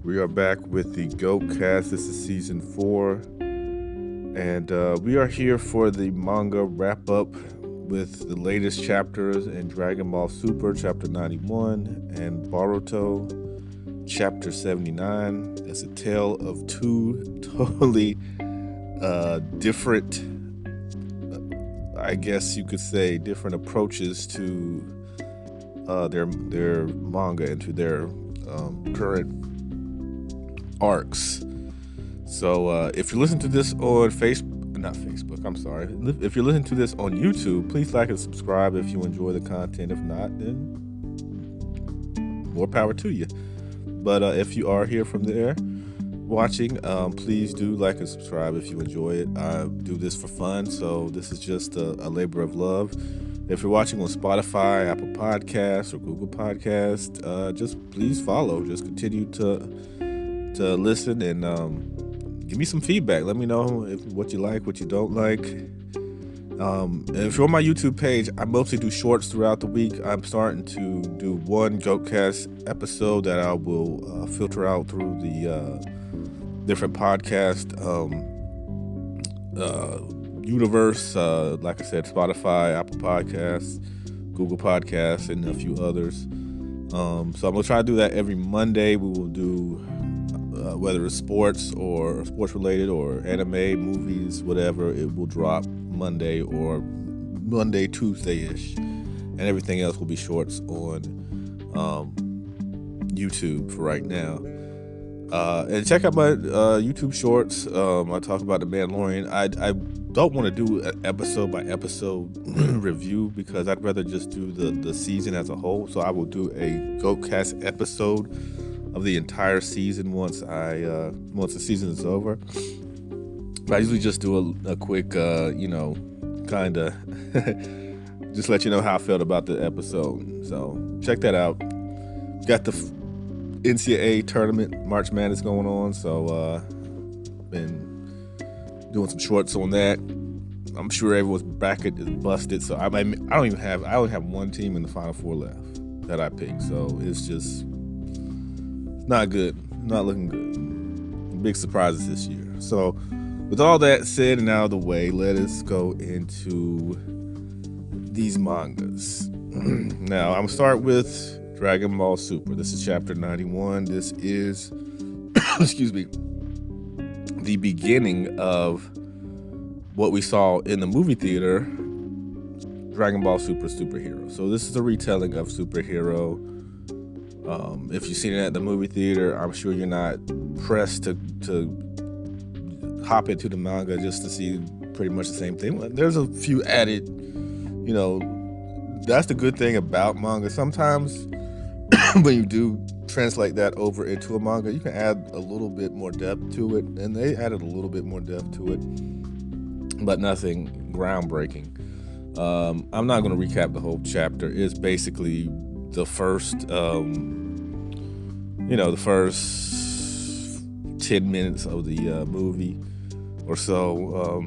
We are back with the GoatCast. This is season 4, and we are here for the manga wrap up with the latest chapters in Dragon Ball Super, chapter 91, and Boruto, chapter 79. It's a tale of two totally different, I guess you could say, different approaches to their manga and to their current arcs. So if you listen to this on I'm sorry. If you're listening to this on YouTube, please like and subscribe if you enjoy the content. If not, then more power to you. But if you are here from there watching, please do like and subscribe if you enjoy it. I do this for fun, so this is just a labor of love. If you're watching on Spotify, Apple Podcasts, or Google Podcasts, just please follow. Just continue to listen and give me some feedback. Let me know what you like, what you don't like. And if you're on my YouTube page, I mostly do shorts throughout the week. I'm starting to do one GoatCast episode that I will filter out through the different podcast universe. Like I said, Spotify, Apple Podcasts, Google Podcasts, and a few others. So I'm going to try to do that every Monday. We will do whether it's sports or sports related or anime, movies, whatever, it will drop Monday or Monday, Tuesday-ish. And everything else will be shorts on YouTube for right now. And check out my YouTube shorts. I talk about The Mandalorian. I don't want to do an episode by episode review because I'd rather just do the season as a whole. So I will do a GoatCast episode of the entire season once the season is over. But I usually just do a quick, kind of just let you know how I felt about the episode. So check that out. Got the NCAA tournament, March Madness going on, so been doing some shorts on that. I'm sure everyone's bracket is busted, so I only have one team in the Final Four left that I picked, so it's just not good, not looking good. Big surprises this year. So with all that said and out of the way, let us go into these mangas. Now I'm gonna start with Dragon Ball Super. This is chapter 91. This is excuse me, the beginning of what we saw in the movie theater, Dragon Ball Super Superhero. So this is a retelling of Superhero. If you've seen it at the movie theater, I'm sure you're not pressed to hop into the manga just to see pretty much the same thing. There's a few added, that's the good thing about manga. Sometimes when you do translate that over into a manga, you can add a little bit more depth to it, and they added a little bit more depth to it, but nothing groundbreaking. I'm not going to recap the whole chapter. It's basically the first, the first 10 minutes of the movie or so.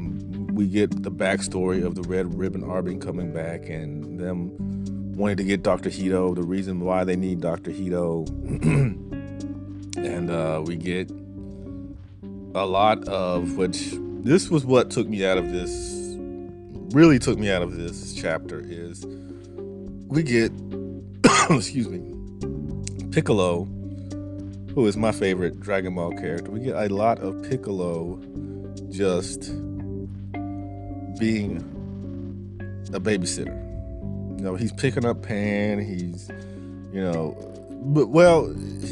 We get the backstory of the Red Ribbon Army coming back and them wanting to get Dr. Hito, the reason why they need Dr. Hito. And we get a lot of, which this was what really took me out of this chapter, is we get excuse me, Piccolo, who is my favorite Dragon Ball character. We get a lot of Piccolo just being a babysitter. He's picking up Pan. He's,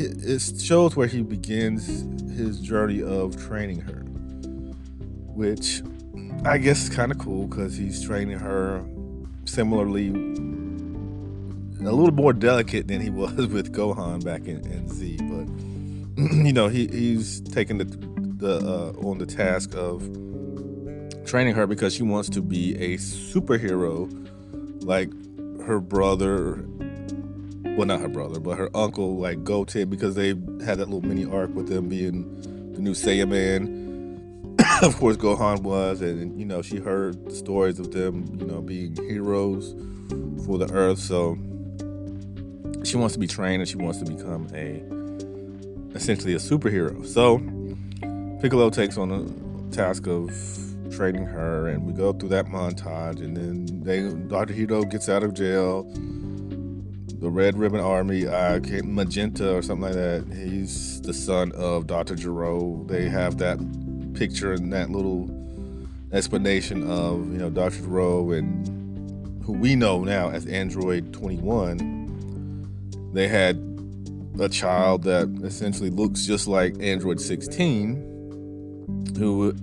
it shows where he begins his journey of training her, which I guess is kind of cool because he's training her similarly, a little more delicate than he was with Gohan back in Z. But he's taken on the task of training her because she wants to be a superhero like her brother, well, not her brother, but her uncle, like Goten, because they had that little mini arc with them being the new Saiyaman. Of course, Gohan was, and she heard the stories of them, being heroes for the Earth. So she wants to be trained, and she wants to become essentially a superhero. So Piccolo takes on the task of training her, and we go through that montage, and then Dr. Hito gets out of jail. The Red Ribbon Army, Magenta or something like that. He's the son of Dr. Gero. They have that picture and that little explanation of, you know, Dr. Gero and who we know now as Android 21. They had a child that essentially looks just like Android 16, who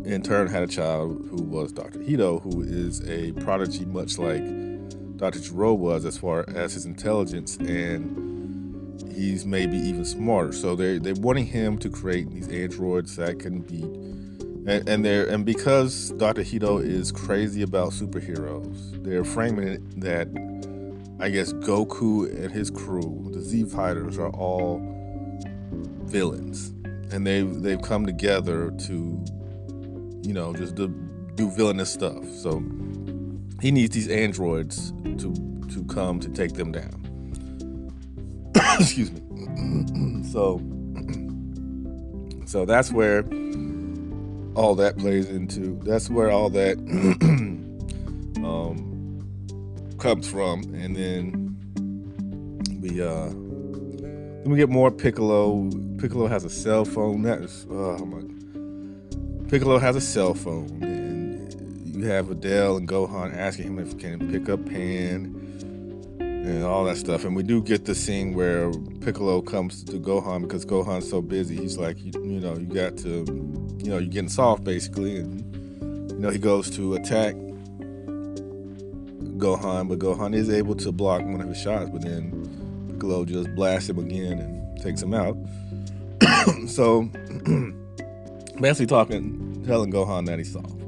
in turn had a child who was Dr. Hito, who is a prodigy much like Dr. Gero was as far as his intelligence, and he's maybe even smarter. So they're wanting him to create these androids that can be, and because Dr. Hito is crazy about superheroes, they're framing it that I guess Goku and his crew, the Z Fighters, are all villains, and they've come together to, you know, just to do villainous stuff. So he needs these androids to come to take them down. Excuse me. So that's where all that plays into. That's where all that comes from, and then we get more Piccolo. Piccolo has a cell phone. Piccolo has a cell phone, and you have Adele and Gohan asking him if he can pick up Pan and all that stuff. And we do get the scene where Piccolo comes to Gohan because Gohan's so busy. He's like, you know, you got to, you know, you're getting soft basically, and you know, he goes to attack Gohan, but Gohan is able to block one of his shots, but then Piccolo just blasts him again and takes him out. So basically telling Gohan that he's soft.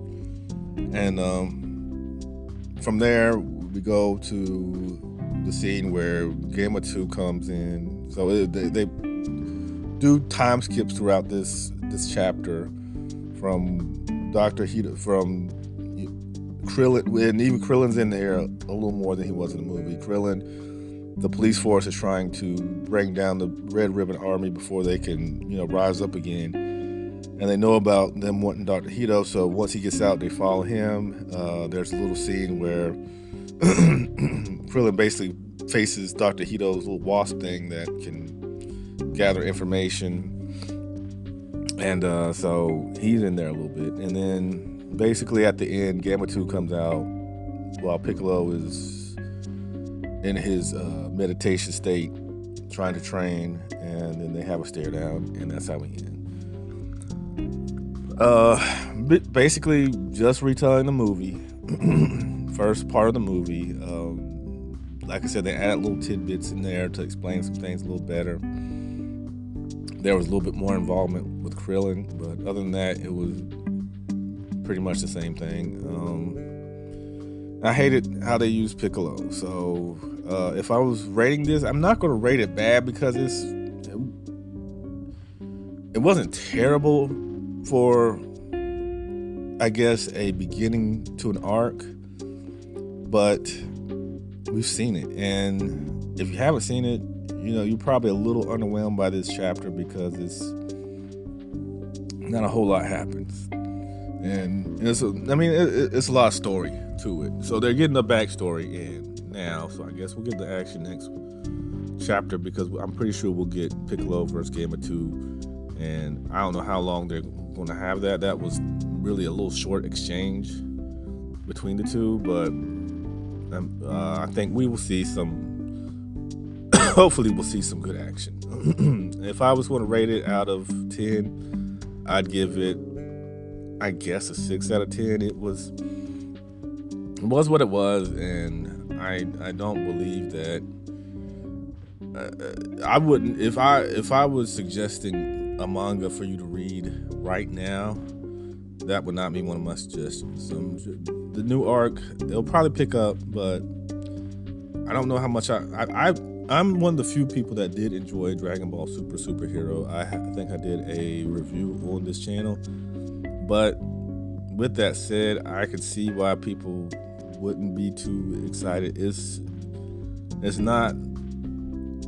And from there we go to the scene where Gamma 2 comes in. So they do time skips throughout this chapter from Dr. Hito, from Krillin, and even Krillin's in there a little more than he was in the movie. Krillin, the police force is trying to bring down the Red Ribbon Army before they can, you know, rise up again. And they know about them wanting Dr. Hito, so once he gets out, they follow him. There's a little scene where Krillin basically faces Dr. Hito's little wasp thing that can gather information. And so he's in there a little bit. And then basically at the end, Gamma 2 comes out while Piccolo is in his meditation state, trying to train, and then they have a stare down, and that's how we end. Basically just retelling the movie. First part of the movie. Like I said, they added little tidbits in there to explain some things a little better. There was a little bit more involvement with Krillin, but other than that, it was pretty much the same thing. I hated how they used Piccolo. So if I was rating this, I'm not going to rate it bad because it wasn't terrible for, I guess, a beginning to an arc, but we've seen it. And if you haven't seen it, you know, you're probably a little underwhelmed by this chapter because it's not a whole lot happens. And it's a lot of story to it. So they're getting the backstory in now. So I guess we'll get the action next chapter because I'm pretty sure we'll get Piccolo versus Gamma 2. And I don't know how long they're going to have that. That was really a little short exchange between the two. But I think we will see some... hopefully we'll see some good action. If I was going to rate it out of 10, I'd give it, I guess, a 6 out of 10. It was what it was, and I don't believe that I wouldn't, if I was suggesting a manga for you to read right now, that would not be one of my suggestions. The new arc, it'll probably pick up, but I don't know how much I'm one of the few people that did enjoy Dragon Ball Super Superhero. I think I did a review on this channel. But with that said, I could see why people wouldn't be too excited. It's not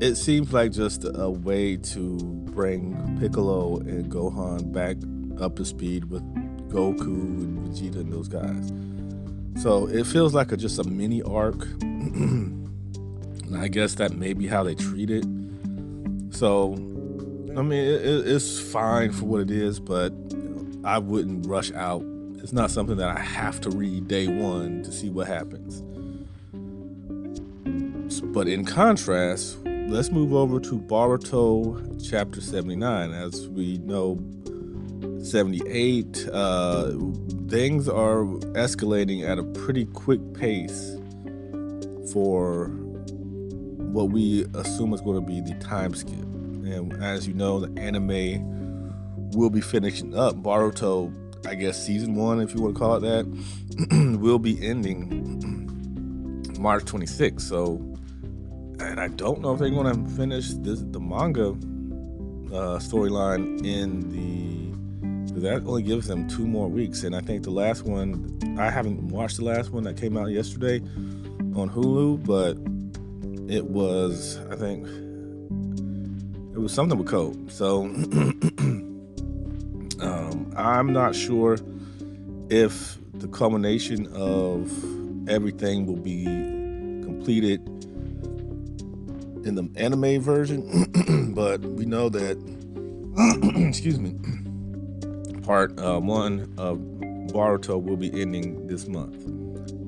it seems like just a way to bring Piccolo and Gohan back up to speed with Goku and Vegeta and those guys. So it feels like just a mini arc. And I guess that may be how they treat it. So, I mean, it's fine for what it is, but I wouldn't rush out. It's not something that I have to read day one to see what happens. But in contrast, let's move over to Boruto chapter 79. As we know, 78, things are escalating at a pretty quick pace for what we assume is going to be the time skip. And as you know, the anime will be finishing up. Boruto, I guess season 1, if you want to call it that, will be ending March 26th. So, and I don't know if they're going to finish the manga storyline because that only gives them 2 more weeks. And I think the last one, I haven't watched the last one that came out yesterday on Hulu, but it was, I think, it was something with code. So I'm not sure if the culmination of everything will be completed in the anime version, but we know that excuse me, part 1 of Boruto will be ending this month,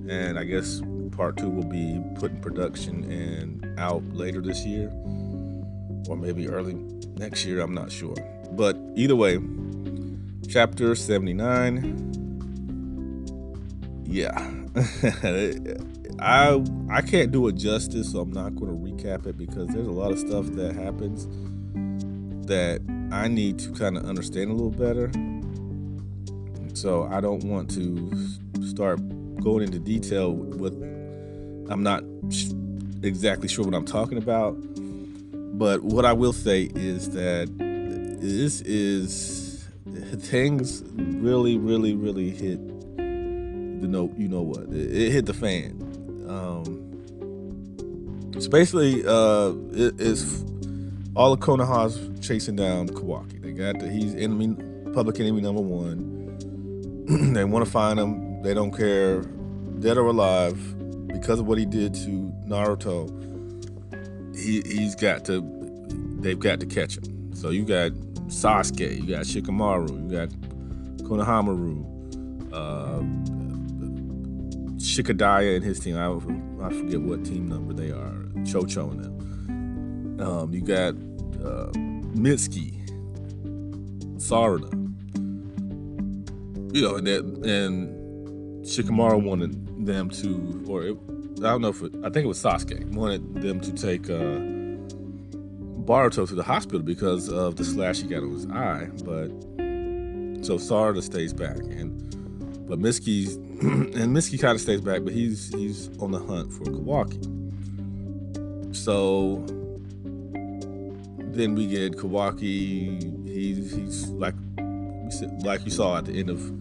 and I guess part 2 will be put in production and out later this year, or maybe early next year. I'm not sure, but either way, chapter 79. Yeah. I can't do it justice, so I'm not going to recap it because there's a lot of stuff that happens that I need to kind of understand a little better. So I don't want to start going into detail with, I'm not exactly sure what I'm talking about. But what I will say is that this is, things really, really, really hit the note. You know what? It hit the fan. So basically, it's all of Konoha's chasing down Kawaki. He's public enemy number 1. They want to find him. They don't care, dead or alive, because of what he did to Naruto. They've got to catch him. So you got Sasuke, you got Shikamaru, you got Konohamaru, Shikadaya and his team. I forget what team number they are. Chocho and them. You got Mitsuki, Sarada. You know, and Shikamaru wanted them to, I think it was Sasuke, wanted them to take Boruto to the hospital because of the slash he got on his eye. But so Sarada stays back, but Mitsuki kind of stays back, but he's on the hunt for Kawaki. So then we get Kawaki. He's like you saw at the end of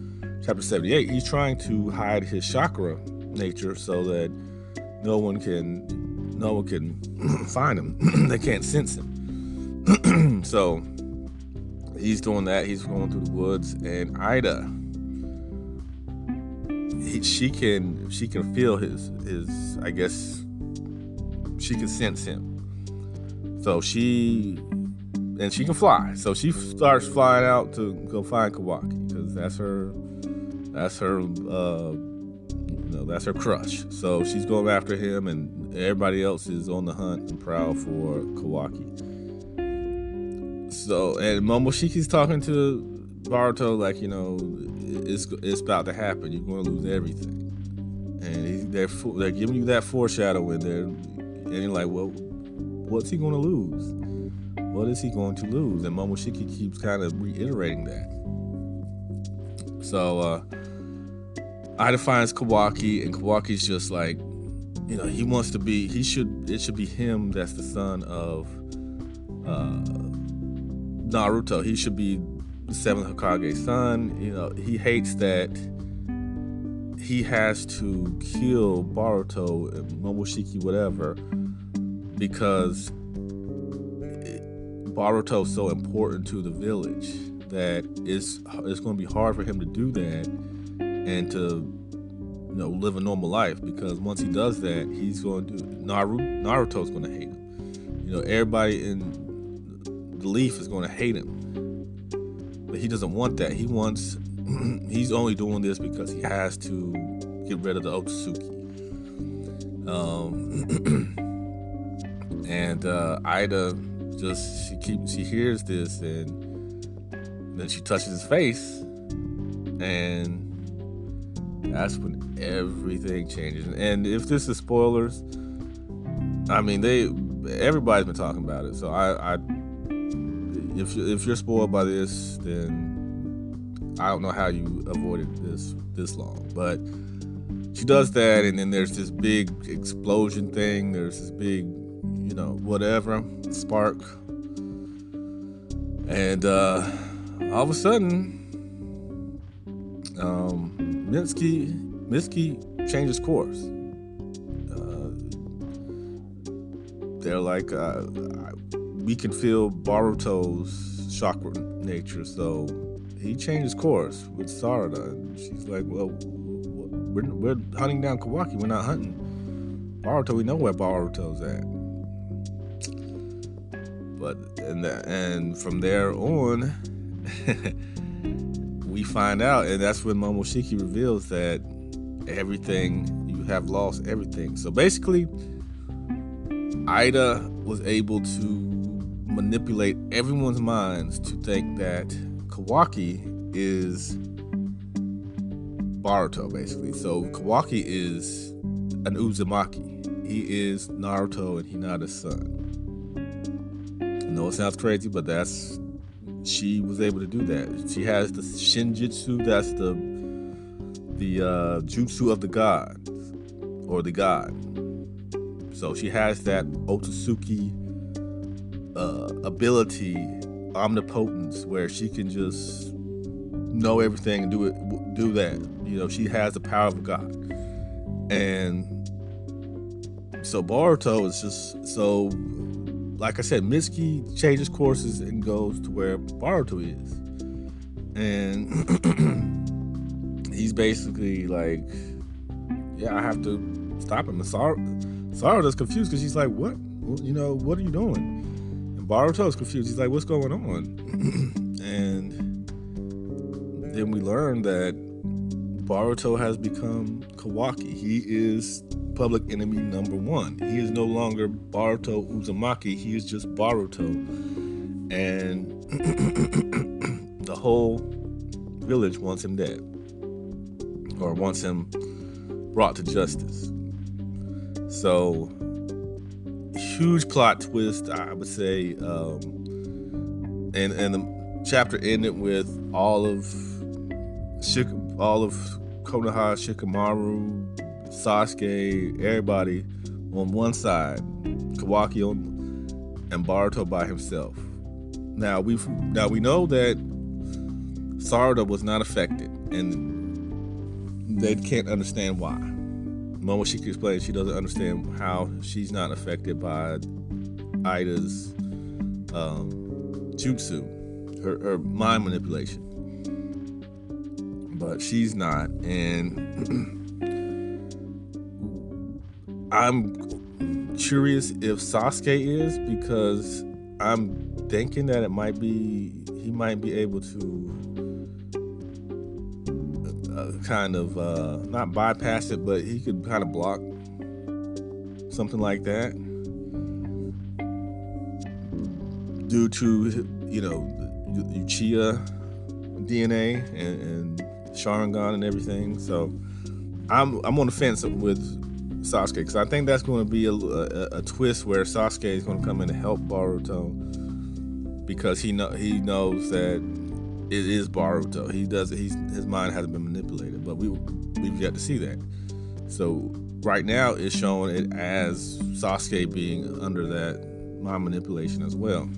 chapter 78. He's trying to hide his chakra nature so that no one can find him. They can't sense him. So he's doing that. He's going through the woods, and Ida, she can feel his. I guess she can sense him. So she can fly. So she starts flying out to go find Kawaki because that's her that's her crush. So she's going after him, and everybody else is on the hunt and prowl for Kawaki. So, and Momoshiki's talking to Boruto like, it's about to happen. You're going to lose everything. And they're giving you that foreshadowing there, and you're like, well, what's he going to lose? What is he going to lose? And Momoshiki keeps kind of reiterating that. So Ida finds Kawaki, and Kawaki's just like, he wants to be. It should be him that's the son of Naruto. He should be the 7th Hokage's son. He hates that he has to kill Boruto and Momoshiki, whatever, because Boruto's so important to the village that it's going to be hard for him to do that and to live a normal life, because once he does that, he's going to Naruto's going to hate him. Everybody in the Leaf is going to hate him, but he doesn't want that. He's only doing this because he has to get rid of the Otsutsuki. And Ida she hears this, and then she touches his face, and that's when everything changes. And if this is spoilers, I mean, everybody's been talking about it. So if you're spoiled by this, then I don't know how you avoided this long. But she does that, and then there's this big explosion thing. There's this big, whatever spark, and all of a sudden, Mitsuki changes course. They're like, we can feel Boruto's chakra nature, so he changes course with Sarada. And she's like, well, we're hunting down Kawaki. We're not hunting Boruto. We know where Boruto's at. But and from there on, we find out, and that's when Momoshiki reveals that you have lost everything. So basically, Ida was able to manipulate everyone's minds to think that Kawaki is Boruto, basically. So Kawaki is an Uzumaki. He is Naruto and Hinata's son. I know it sounds crazy, but she was able to do that. She has the Shinjitsu, that's the jutsu of the gods, or the god. So she has that Otsutsuki ability, omnipotence, where she can just know everything and do that. She has the power of God. And so Boruto is just, so like I said, Mitsuki changes courses and goes to where Boruto is. And he's basically like, yeah, I have to stop him. And Sarada's confused because she's like, what? What are you doing? And Boruto's confused. He's like, what's going on? And then we learn that Boruto has become Kawaki. He is public enemy number one. He is no longer Boruto Uzumaki. He is just Boruto. And the whole village wants him dead, or wants him brought to justice. So, huge plot twist, I would say. And the chapter ended with all of Konoha, Shikamaru, Sasuke, everybody on one side, Kawaki and Boruto by himself. Now we know that Sarada was not affected, and they can't understand why. Momoshiki explains she doesn't understand how she's not affected by Ida's jutsu, her mind manipulation. But she's not, and I'm curious if Sasuke is, because I'm thinking that he might be able to kind of not bypass it, but he could kind of block something like that due to Uchiha DNA and Sharingan and everything. So I'm on the fence with Sasuke, because I think that's going to be a twist where Sasuke is going to come in and help Boruto, because he knows that it is Boruto. His mind hasn't been manipulated, but we've yet to see that. So right now it's showing it as Sasuke being under that mind manipulation as well.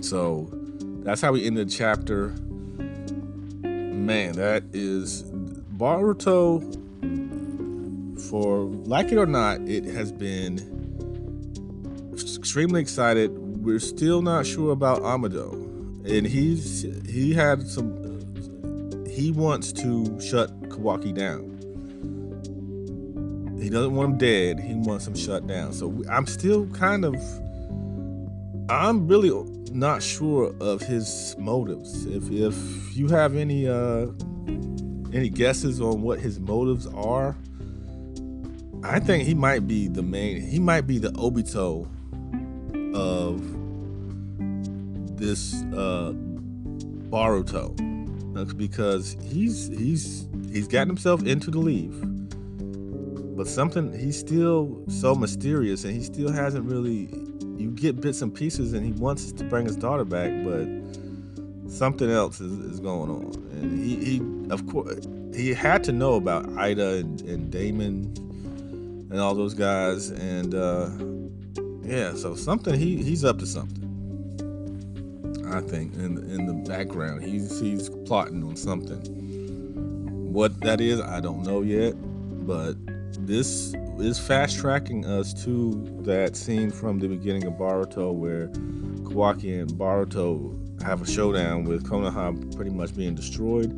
So that's how we end the chapter. Man, that is Boruto. For like it or not, it has been extremely excited we're still not sure about Amado, and he had some. He wants to shut Kawaki down. He doesn't want him dead. He wants him shut down. So I'm still I'm really not sure of his motives. If you have any guesses on what his motives are, I think he might be the Obito of this Boruto, because he's gotten himself into the leaf, but he's still so mysterious, and he still hasn't really. You get bits and pieces, and he wants to bring his daughter back, but something else is going on, and he of course he had to know about Ida and Damon and all those guys, and so something he's up to something. I think in the background he's plotting on something. What that is, I don't know yet, but this is fast tracking us to that scene from the beginning of Boruto where Kawaki and Boruto have a showdown with Konoha pretty much being destroyed.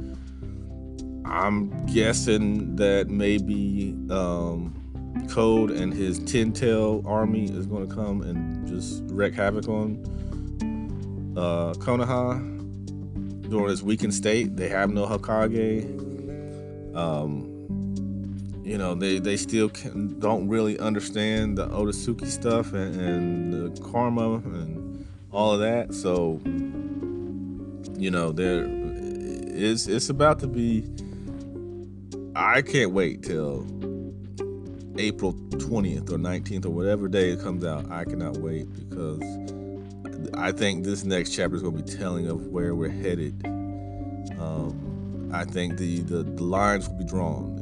I'm guessing that maybe Code and his Ten-Tail army is going to come and just wreak havoc on Konoha during its weakened state. They have no Hokage. They still don't really understand the Otsutsuki stuff and the karma and all of that. So, it's about to be. I can't wait till April 20th or 19th or whatever day it comes out. I cannot wait, because I think this next chapter is going to be telling of where we're headed. I think the lines will be drawn.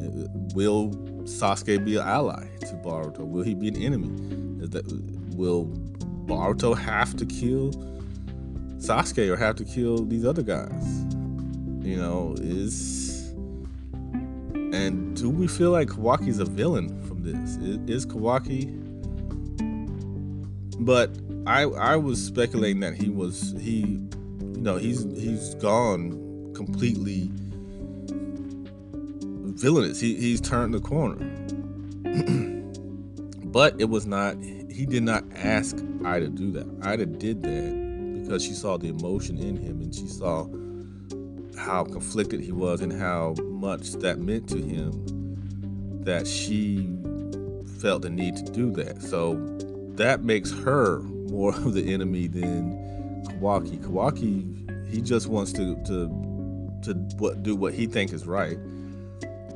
Will Sasuke be an ally to Boruto? Will he be an enemy? Will Boruto have to kill Sasuke or have to kill these other guys? And do we feel like Kawaki's a villain from this? Is Kawaki? But I was speculating that he's gone completely villainous. He's turned the corner. But it was not. He did not ask Ida to do that. Ida did that because she saw the emotion in him, and she saw how conflicted he was and how much that meant to him, that she felt the need to do that. So that makes her more of the enemy than Kawaki. Kawaki, he just wants to do what he thinks is right,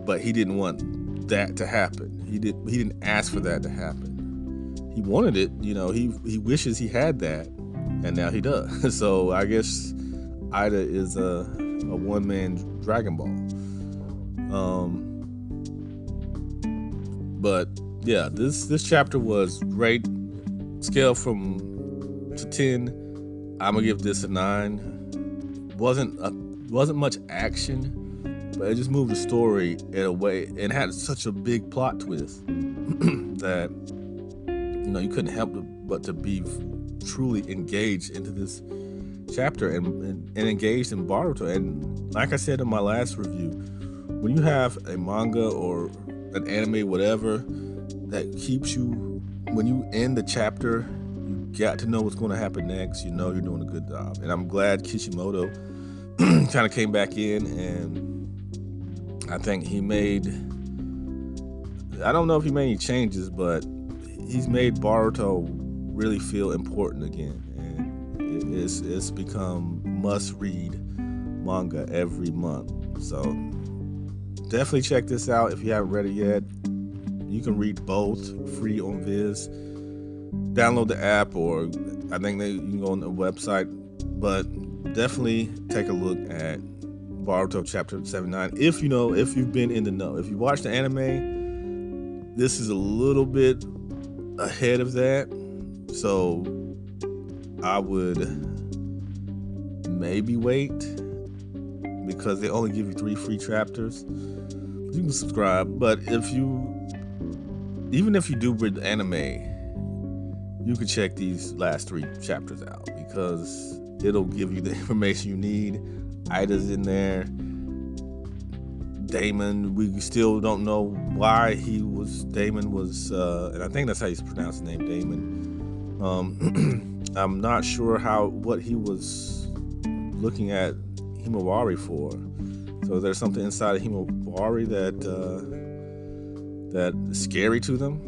but he didn't want that to happen. He didn't ask for that to happen. He wanted it, he wishes he had that, and now he does. So I guess Ida is a one-man Dragon Ball. But yeah, this chapter was great. Scale from to 10, I'm gonna give this a 9. Wasn't much action, but it just moved the story in a way and had such a big plot twist that you couldn't help but to be truly engaged into this chapter and engaged in Boruto. And like I said in my last review, when you have a manga or an anime, whatever, that keeps you, when you end the chapter, you got to know what's going to happen next. You're doing a good job. And I'm glad Kishimoto kind of came back in, and I think he made, I don't know if he made any changes, but he's made Boruto really feel important again. And it's become must-read manga every month. So definitely check this out if you haven't read it yet. You can read both free on Viz. Download the app, or I think you can go on the website. But definitely take a look at Boruto chapter 79 if you've been in the know. If you watch the anime, this is a little bit ahead of that. So I would maybe wait, because they only give you 3 free chapters. You can subscribe, but even if you do read the anime, you can check these last 3 chapters out, because it'll give you the information you need. Ida's in there. Damon, we still don't know why Damon was, and I think that's how you pronounce his name, Damon. I'm not sure what he was looking at Himawari for. So there's something inside of Himawari that is scary to them,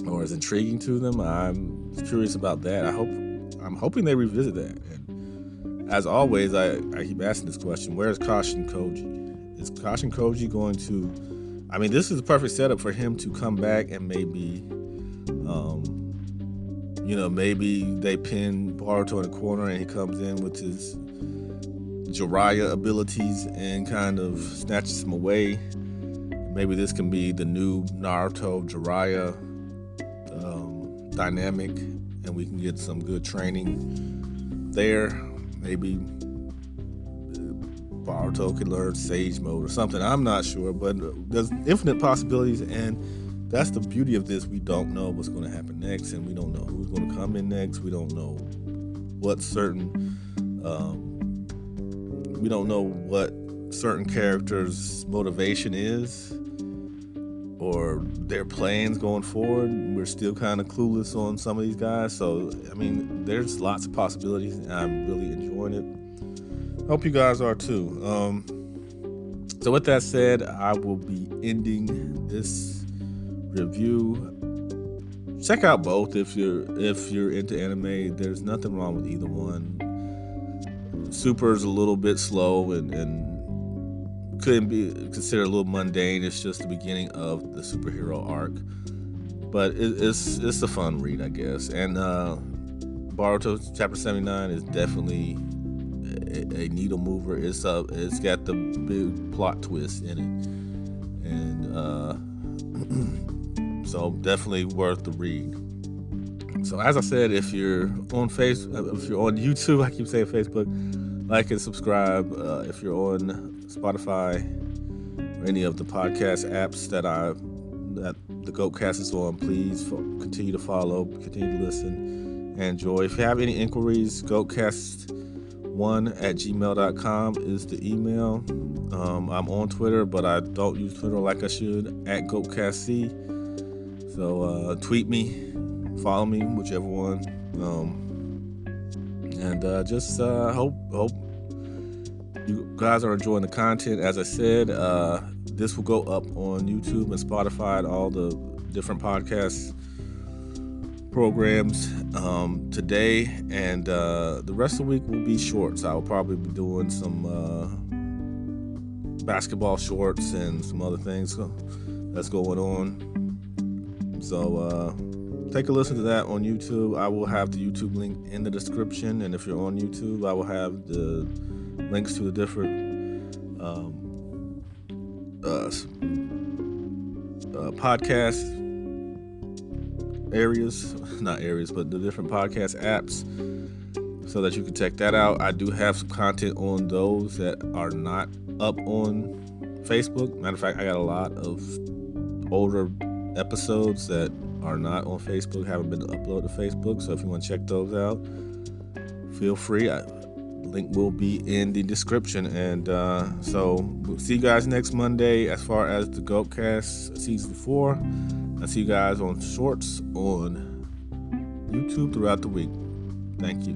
or is intriguing to them. I'm curious about that. I'm hoping they revisit that. And as always, I keep asking this question: where is Kashin Koji? Is Kashin Koji going to? I mean, this is the perfect setup for him to come back and maybe, maybe they pin Boruto in a corner and he comes in with his Jiraiya abilities and kind of snatches him away. Maybe this can be the new Naruto Jiraiya dynamic, and we can get some good training there. Maybe Boruto could learn Sage Mode or something. I'm not sure, but there's infinite possibilities, and that's the beauty of this. We don't know what's going to happen next, and we don't know who's going to come in next. We don't know what certain characters' motivation is, or their plans going forward. We're still kind of clueless on some of these guys. So, I mean, there's lots of possibilities, and I'm really enjoying it. Hope you guys are too. So with that said, I will be ending this review. Check out both if you're into anime. There's nothing wrong with either one. Super is a little bit slow and couldn't be considered a little mundane. It's just the beginning of the superhero arc, but it's a fun read, I guess. And Boruto chapter 79 is definitely a needle mover. It's got the big plot twist in it, and so definitely worth the read. So as I said, if you're on YouTube, I keep saying Facebook, like and subscribe. If you're on Spotify or any of the podcast apps that the Goatcast is on, please continue to follow, continue to listen, and enjoy. If you have any inquiries, goatcast1@gmail.com is the email. I'm on Twitter, but I don't use Twitter like I should, @GoatcastC. So tweet me, follow me, whichever one. And just hope you guys are enjoying the content. As I said, this will go up on YouTube and Spotify and all the different podcast programs today, and the rest of the week will be shorts. I will probably be doing some basketball shorts and some other things that's going on. So take a listen to that on YouTube. I will have the YouTube link in the description, and if you're on YouTube, I will have the links to the different podcast not areas, but the different podcast apps, so that you can check that out. I do have some content on those that are not up on Facebook. Matter of fact, I got a lot of older episodes that are not on Facebook, haven't been uploaded to Facebook. So if you want to check those out, feel free. Link will be in the description. And so we'll see you guys next Monday as far as the Goatcast season 4. I'll see you guys on shorts on YouTube throughout the week. Thank you.